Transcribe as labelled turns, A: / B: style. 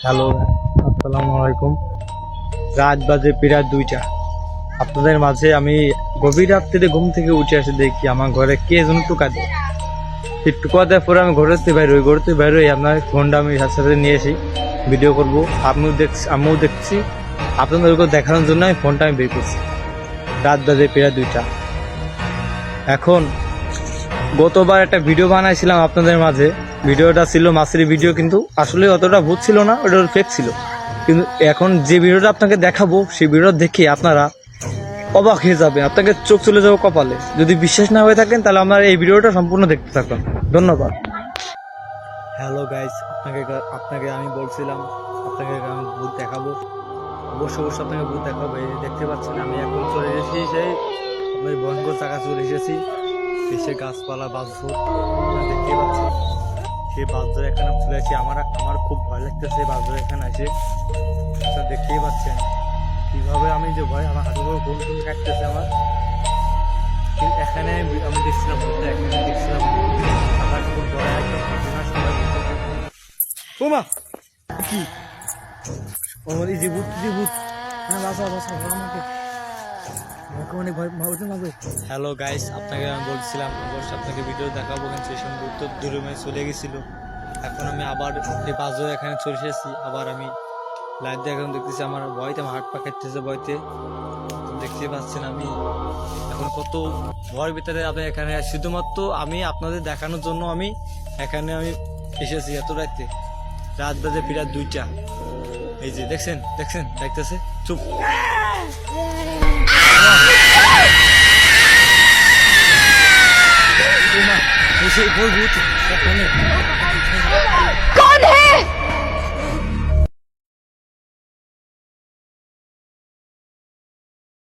A: Hello, আসসালামু আলাইকুম। রাত বাজে প্রায় 2টা। আপনাদের মাঝে আমি গভীর রাত্রিতে ঘুম থেকে উঠে আসে দেখি আমার ঘরে কে যেন টোকা দেয়। একটু দেওয়ার পরে আমি ঘরেতে বাইর হই আপনার ফোনটা আমি সাথে সাথে নিয়ে আসি, ভিডিও করবো। আমিও দেখছি, আপনাদেরকে দেখানোর জন্য আমি ফোনটা বের করছি। রাত বাজে প্রায় 2টা। এখন গতবার একটা ভিডিও বানাইছিলাম আপনাদের মাঝে, ভিডিওটা ছিল মাছের ভিডিও, কিন্তু আসলে অতটা ভূত ছিল না, ওটা ফেক ছিল। কিন্তু এখন যে ভিডিওটা আপনাকে দেখাবো সেই ভিডিও দেখে আপনারা অবাক হয়ে যাবে, আপনাকে চোখ চলে যাবে কপালে। যদি বিশ্বাস না হয়ে থাকেন তাহলে আপনারা এই ভিডিওটা সম্পূর্ণ দেখতে থাকুন। ধন্যবাদ। হ্যালো গাইস, আপনাকে আমি বলছিলাম আপনাকে আমি ভূত দেখাবো। অবশ্যই আপনাকে ভূত দেখাবো। এই দেখতে পাচ্ছেন আমি এখন চলে এসেছি সেই আপনার ভয়ঙ্কর জায়গা চলে এসেছি। এসে গাছপালা বাঁধর দেখতে পাচ্ছি, সেই বাঁধর এখানে চলে আসি। আমার খুব ভয় লাগতেছে বাঁধর এখানে এসে। দেখতেই পাচ্ছেন কিভাবে আমি যে ভয়, আমার হাতের উপর কোন কোন কাটতেছে আমার। এখানে আমি দেখছিলাম এখানে দেখছিলাম আমার খুব ভয় একদম ওমা কি ওমা এই যে ভূত হ্যাঁ বাঁচাও আমাকে অনেক ভয় মারবে। হ্যালো গাইস, আপনাকে আমি বলছিলাম অবশ্যই আপনাকে ভিডিও দেখাবো, কিন্তু সেই সময় উত্তর দূরে চলে গেছিল। এখন আমি আবার এই বাজর এখানে চলে এসেছি। আবার আমি লাইভ দিয়ে এখন দেখতেছি আমার ভয়তে আমার হাত পা কাটতেছে ভয়তে। দেখতে পাচ্ছেন আমি এখন কত ভয়ের ভিতরে। আপনি এখানে শুধুমাত্র আমি আপনাদের দেখানোর জন্য আমি এখানে এসেছি এত রাতে। রাত বাজে প্রায় 2টা। এই যে দেখছেন দেখতেছে চুপ।
B: कौन है?